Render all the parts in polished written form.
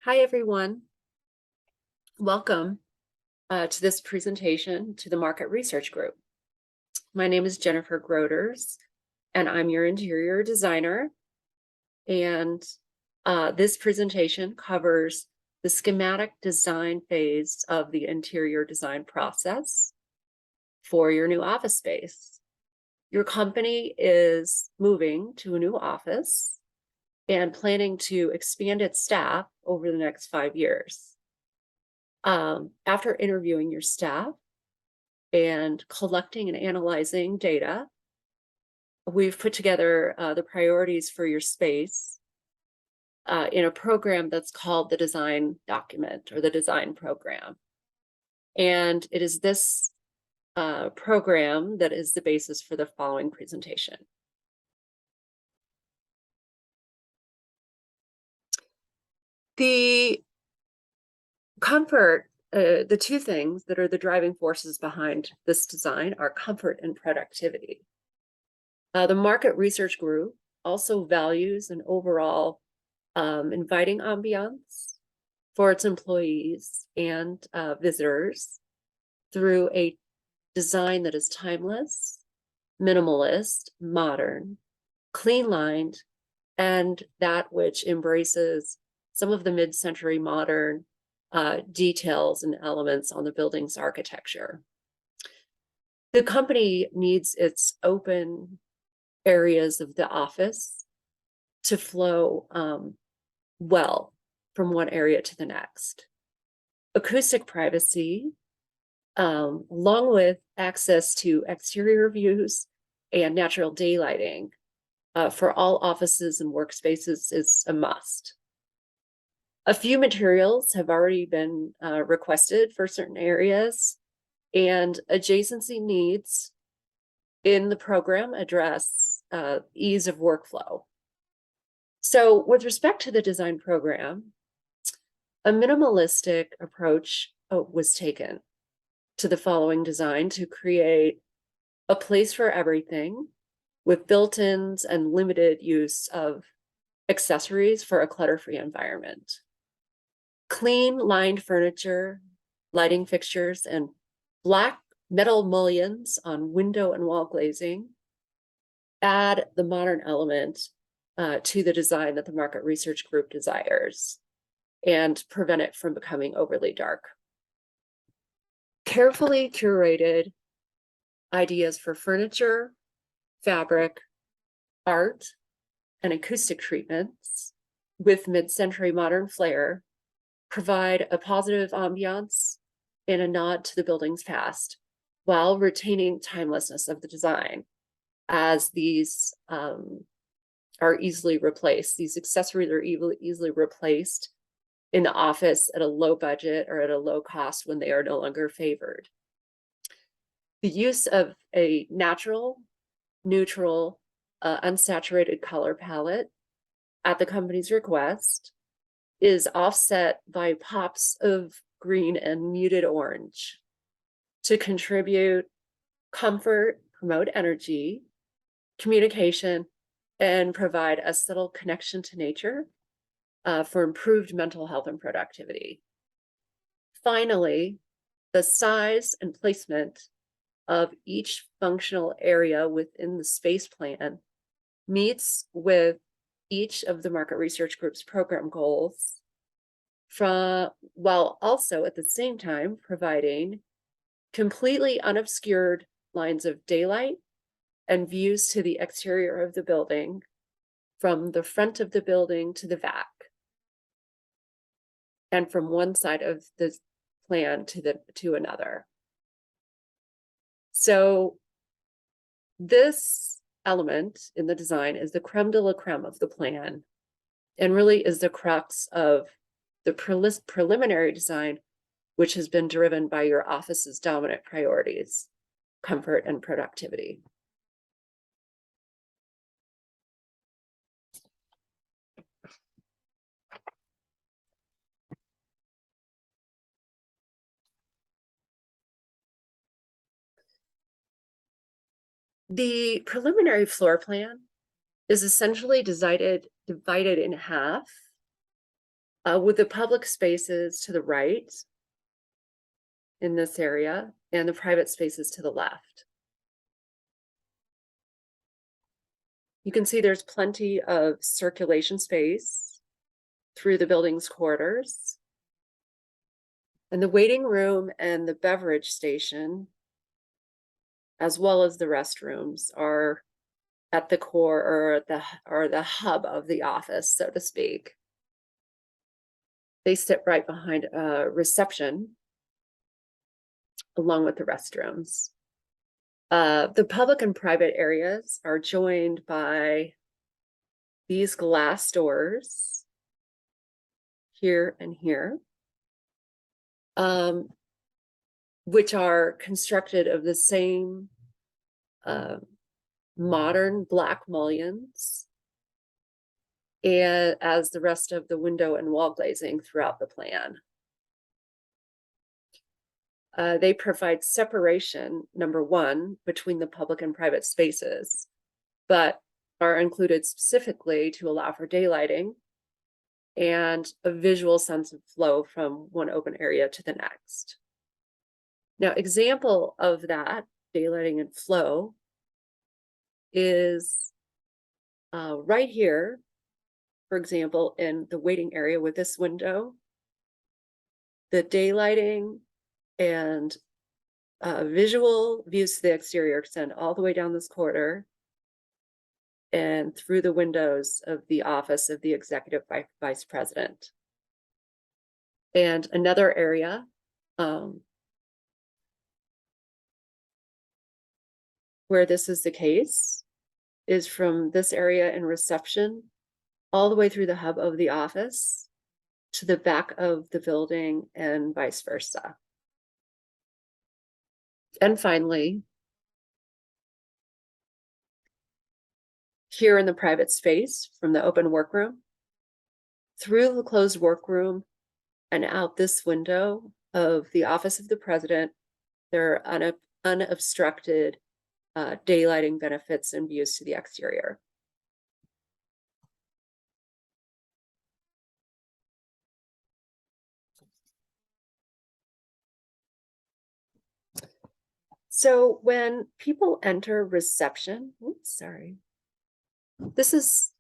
Hi, everyone. Welcome to this presentation to the Market Research Group. My name is Jennifer Groders, and I'm your interior designer. And this presentation covers the schematic design phase of the interior design process for your new office space. Your company is moving to a new office and planning to expand its staff over the next 5 years. After interviewing your staff and collecting and analyzing data, we've put together the priorities for your space in a program that's called the design document or the design program. And it is this program that is the basis for the following presentation. The comfort, the two things that are the driving forces behind this design are comfort and productivity. The Market Research Group also values an overall inviting ambiance for its employees and visitors through a design that is timeless, minimalist, modern, clean-lined, and that which embraces some of the mid-century modern details and elements on the building's architecture. The company needs its open areas of the office to flow well from one area to the next. Acoustic privacy, along with access to exterior views and natural daylighting for all offices and workspaces is a must. A few materials have already been requested for certain areas, and adjacency needs in the program address ease of workflow. So with respect to the design program, a minimalistic approach was taken to the following design to create a place for everything with built-ins and limited use of accessories for a clutter-free environment. Clean lined furniture, lighting fixtures, and black metal mullions on window and wall glazing add the modern element to the design that the Market Research Group desires and prevent it from becoming overly dark. Carefully curated ideas for furniture, fabric, art, and acoustic treatments with mid-century modern flair provide a positive ambiance and a nod to the building's past while retaining timelessness of the design, as these are easily replaced. These accessories are easily replaced in the office at a low budget or at a low cost when they are no longer favored. The use of a natural, neutral, unsaturated color palette at the company's request is offset by pops of green and muted orange to contribute comfort, promote energy, communication, and provide a subtle connection to nature for improved mental health and productivity. Finally, the size and placement of each functional area within the space plan meets with each of the Market Research Group's program goals, while also at the same time providing completely unobscured lines of daylight and views to the exterior of the building from the front of the building to the back, and from one side of the plan to another. So this element in the design is the creme de la creme of the plan, and really is the crux of the preliminary design, which has been driven by your office's dominant priorities, comfort and productivity. The preliminary floor plan is essentially divided in half with the public spaces to the right in this area and the private spaces to the left. You can see there's plenty of circulation space through the building's corridors. And the waiting room and the beverage station, as well as the restrooms, are at the core or the hub of the office, so to speak. They sit right behind a reception along with the restrooms. The public and private areas are joined by these glass doors here and here, which are constructed of the same modern black mullions and as the rest of the window and wall glazing throughout the plan. They provide separation, number one, between the public and private spaces, but are included specifically to allow for daylighting and a visual sense of flow from one open area to the next. Now, example of that daylighting and flow is right here, for example, in the waiting area with this window. The daylighting and visual views to the exterior extend all the way down this corridor and through the windows of the office of the executive vice president. And another area where this is the case is from this area in reception all the way through the hub of the office to the back of the building and vice versa. And finally, here in the private space from the open workroom, through the closed workroom and out this window of the office of the president, there are unobstructed daylighting benefits and views to the exterior. So when people enter reception, oops, sorry. This is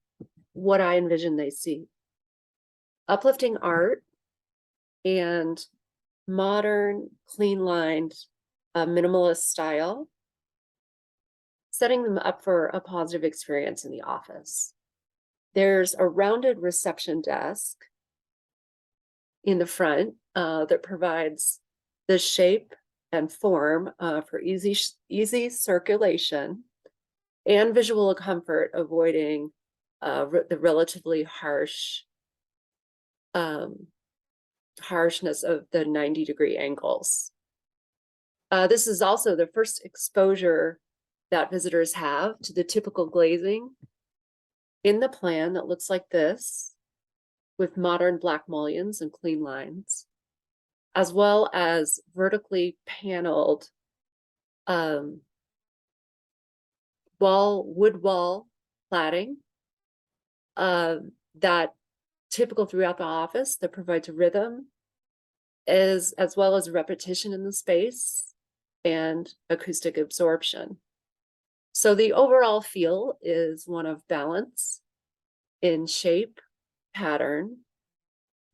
what I envision they see. Uplifting art and modern, clean-lined, minimalist style, setting them up for a positive experience in the office. There's a rounded reception desk in the front that provides the shape and form for easy circulation and visual comfort, avoiding the relatively harshness of the 90-degree angles. This is also the first exposure that visitors have to the typical glazing in the plan that looks like this, with modern black mullions and clean lines, as well as vertically paneled wood wall cladding that typical throughout the office that provides rhythm as well as repetition in the space and acoustic absorption. So the overall feel is one of balance in shape, pattern,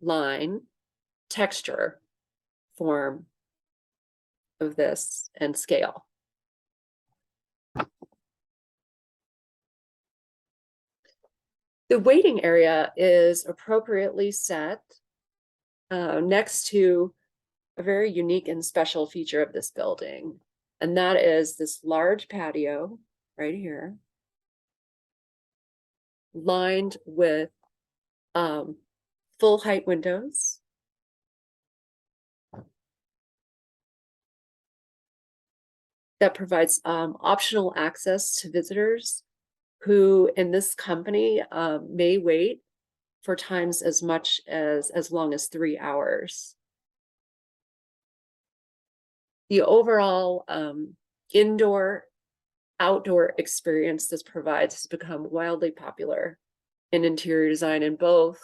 line, texture, form of this, and scale. The waiting area is appropriately set next to a very unique and special feature of this building, and that is this large patio right here, lined with full height windows. That provides optional access to visitors who in this company may wait for times as long as 3 hours. The overall indoor outdoor experience this provides has become wildly popular in interior design in both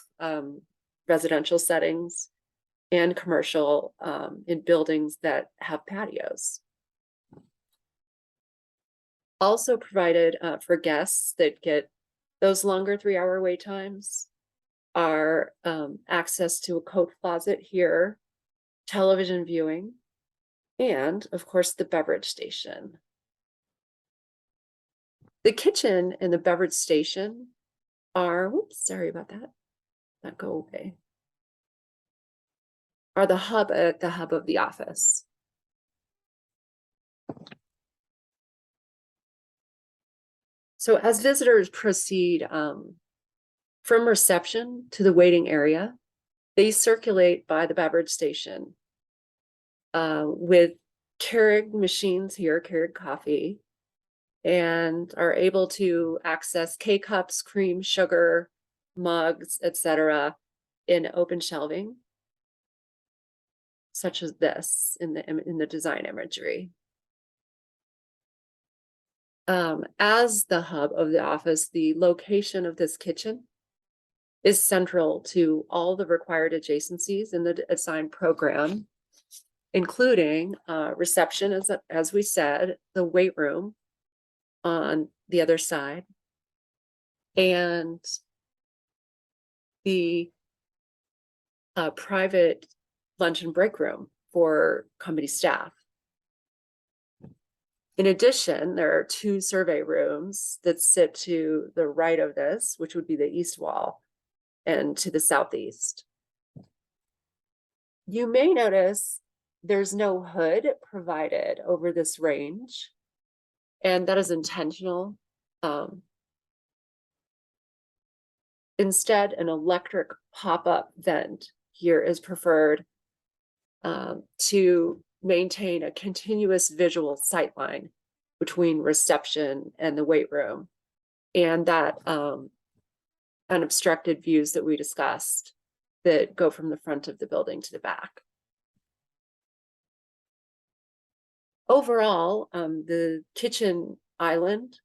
residential settings and commercial in buildings that have patios. Also provided for guests that get those longer 3-hour wait times are access to a coat closet here, television viewing, and of course the beverage station. The kitchen and the beverage station are, whoops, sorry about that, not go away, are the hub of the office. So as visitors proceed from reception to the waiting area, they circulate by the beverage station with Keurig machines here, Keurig coffee, and are able to access K-cups, cream, sugar, mugs, etc. in open shelving, such as this in the design imagery. As the hub of the office, the location of this kitchen is central to all the required adjacencies in the design program, including reception, as we said, the weight room on the other side, and the private lunch and break room for company staff. In addition, there are 2 survey rooms that sit to the right of this, which would be the east wall, and to the southeast. You may notice there's no hood provided over this range, and that is intentional. Instead, an electric pop-up vent here is preferred to maintain a continuous visual sightline between reception and the weight room, and that unobstructed views that we discussed that go from the front of the building to the back. Overall, the kitchen island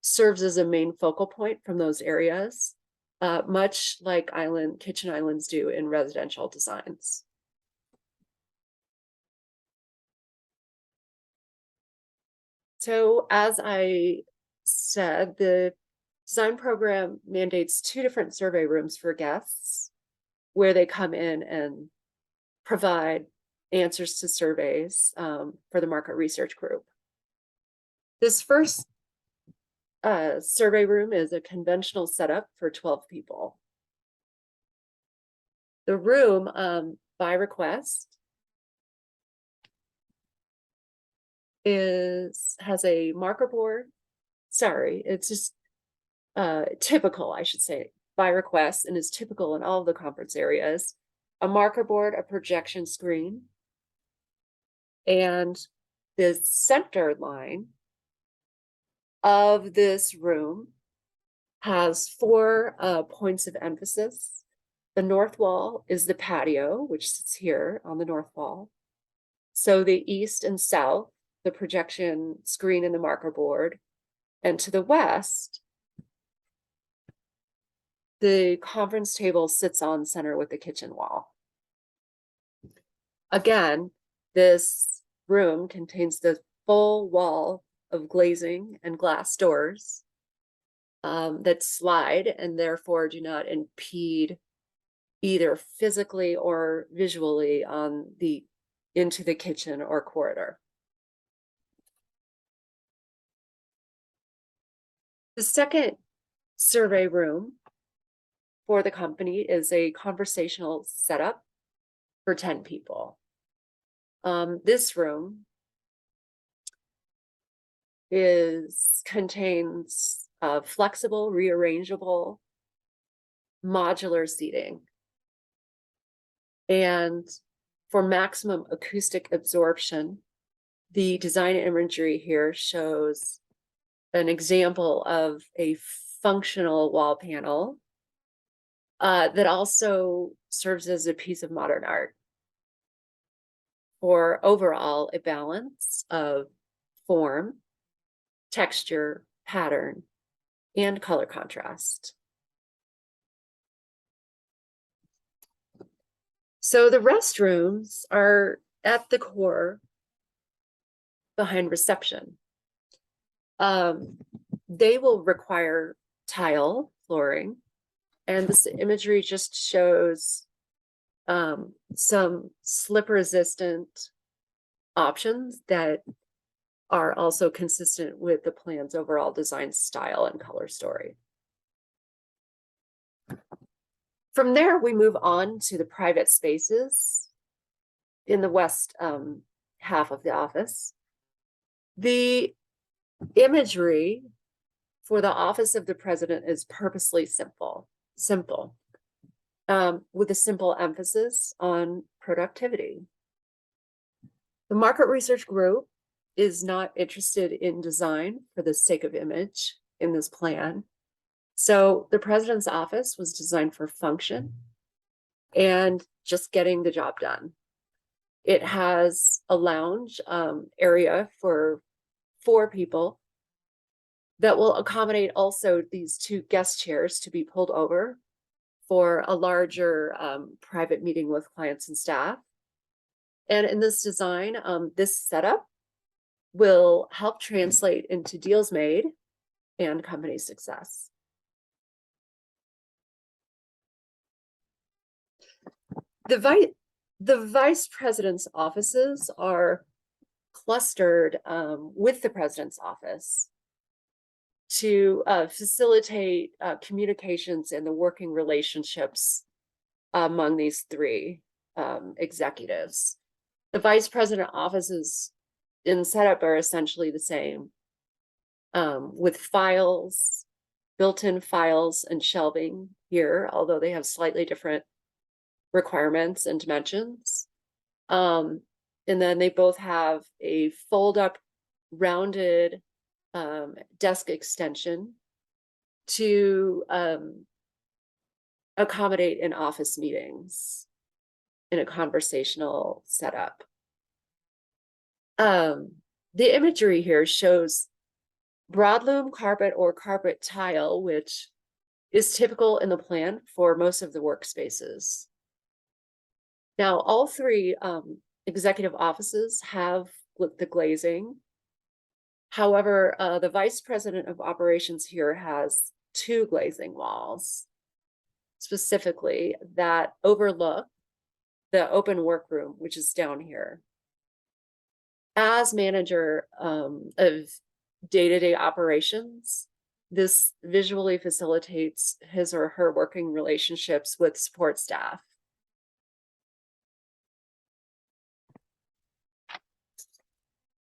serves as a main focal point from those areas, much like kitchen islands do in residential designs. So as I said, the design program mandates 2 different survey rooms for guests where they come in and provide answers to surveys for the market research group. This first survey room is a conventional setup for 12 people. The room, by request, has a marker board. Sorry, it's just typical, I should say, by request, and is typical in all of the conference areas. A marker board, a projection screen, and the center line of this room has 4 points of emphasis. The north wall is the patio, which sits here on the north wall. So the east and south, the projection screen and the marker board, and to the west, the conference table sits on center with the kitchen wall. Again, this room contains the full wall of glazing and glass doors that slide and therefore do not impede either physically or visually into the kitchen or corridor. The second survey room for the company is a conversational setup for 10 people. This room contains flexible, rearrangeable, modular seating. And for maximum acoustic absorption, the design imagery here shows an example of a functional wall panel that also serves as a piece of modern art for overall a balance of form, texture, pattern, and color contrast. So the restrooms are at the core behind reception. They will require tile flooring, and this imagery just shows some slip resistant options that are also consistent with the plan's overall design style and color story. From there, we move on to the private spaces in the west half of the office. The imagery for the office of the president is purposely simple, with a simple emphasis on productivity. The market research group is not interested in design for the sake of image in this plan. So the president's office was designed for function and just getting the job done. It has a lounge area for 4 people that will accommodate also these 2 guest chairs to be pulled over for a larger private meeting with clients and staff. And in this design, this setup will help translate into deals made and company success. The vice president's offices are clustered with the president's office to facilitate communications and the working relationships among these 3 executives. The vice president offices in setup are essentially the same, with files, built-in files and shelving here, although they have slightly different requirements and dimensions. And then they both have a fold-up rounded desk extension to accommodate in office meetings in a conversational setup. The imagery here shows broadloom carpet or carpet tile, which is typical in the plan for most of the workspaces. Now, all 3 executive offices have the glazing. However, the vice president of operations here has 2 glazing walls, specifically that overlook the open workroom, which is down here. As manager of day-to-day operations, this visually facilitates his or her working relationships with support staff.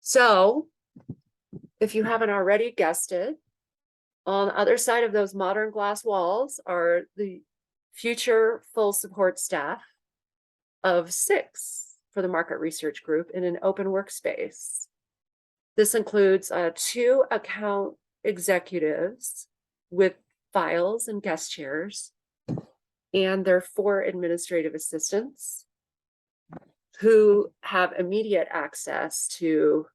So, if you haven't already guessed it, on the other side of those modern glass walls are the future full support staff of 6 for the market research group in an open workspace. This includes 2 account executives with files and guest chairs, and their 4 administrative assistants who have immediate access to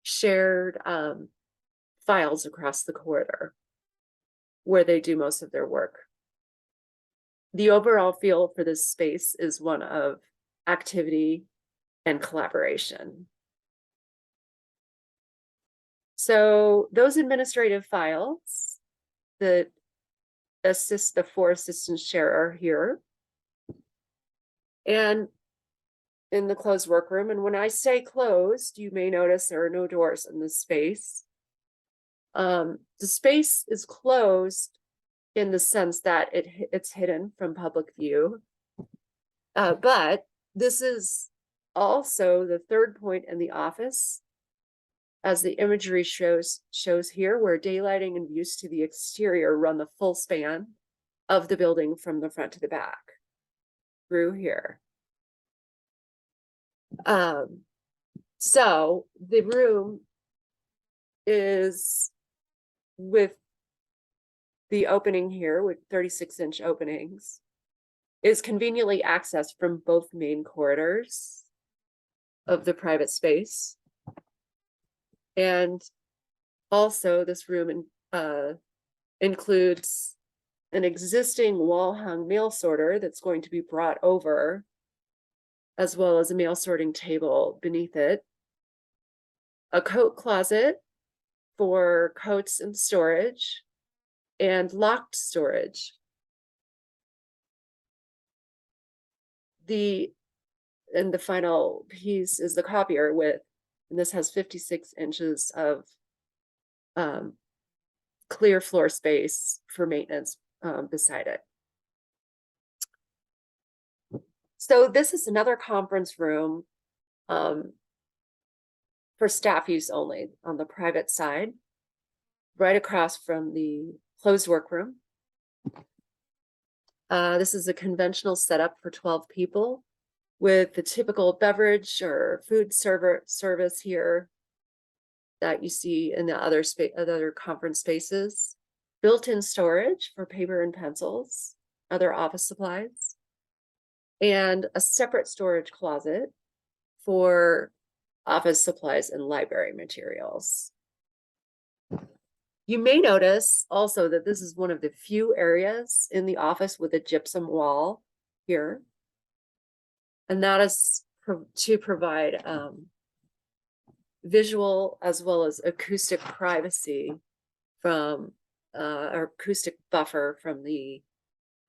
shared files across the corridor where they do most of their work. The overall feel for this space is one of activity and collaboration. So those administrative files that assist the 4 assistants share are here and in the closed workroom. And when I say closed, you may notice there are no doors in this space. The space is closed in the sense that it's hidden from public view. But this is also the 3rd point in the office, as the imagery shows here, where daylighting and views to the exterior run the full span of the building from the front to the back through here. So the room is, with the opening here with 36-inch openings, is conveniently accessed from both main corridors of the private space. And also this room includes an existing wall-hung mail sorter that's going to be brought over, as well as a mail sorting table beneath it, a coat closet for coats and storage, and locked storage. And the final piece is the copier with, and this has 56 inches of clear floor space for maintenance beside it. So this is another conference room for staff use only on the private side, right across from the closed workroom. This is a conventional setup for 12 people with the typical beverage or food service here that you see in the other conference spaces. Built-in storage for paper and pencils, other office supplies, and a separate storage closet for office supplies and library materials. You may notice also that this is one of the few areas in the office with a gypsum wall here. And that is to provide visual as well as acoustic privacy from or acoustic buffer from the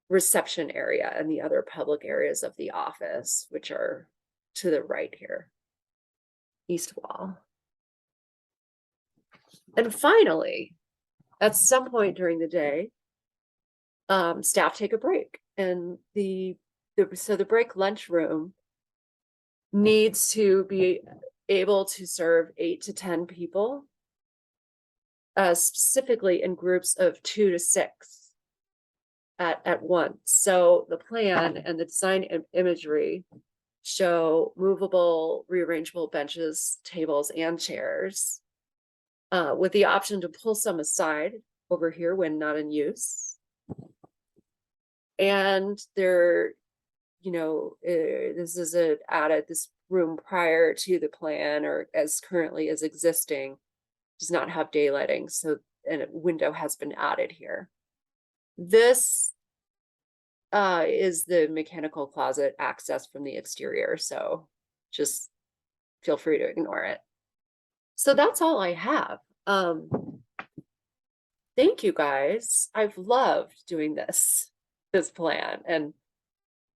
reception area and the other public areas of the office, which are to the right here, east wall. And finally, at some point during the day, staff take a break, and so the break lunchroom needs to be able to serve 8 to 10 people, specifically in groups of 2 to 6 at once. So the plan and the design imagery show movable, rearrangeable benches, tables, and chairs, with the option to pull some aside over here when not in use. And there, this is this room prior to the plan, or as currently is existing, does not have daylighting, so and a window has been added here. This is the mechanical closet access from the exterior, so just feel free to ignore it. So that's all I have. Thank you guys. I've loved doing this plan, and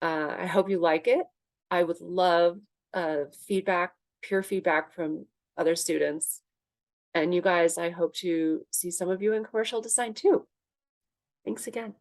I hope you like it. I would love feedback, peer feedback from other students. And you guys, I hope to see some of you in commercial design too. Thanks again.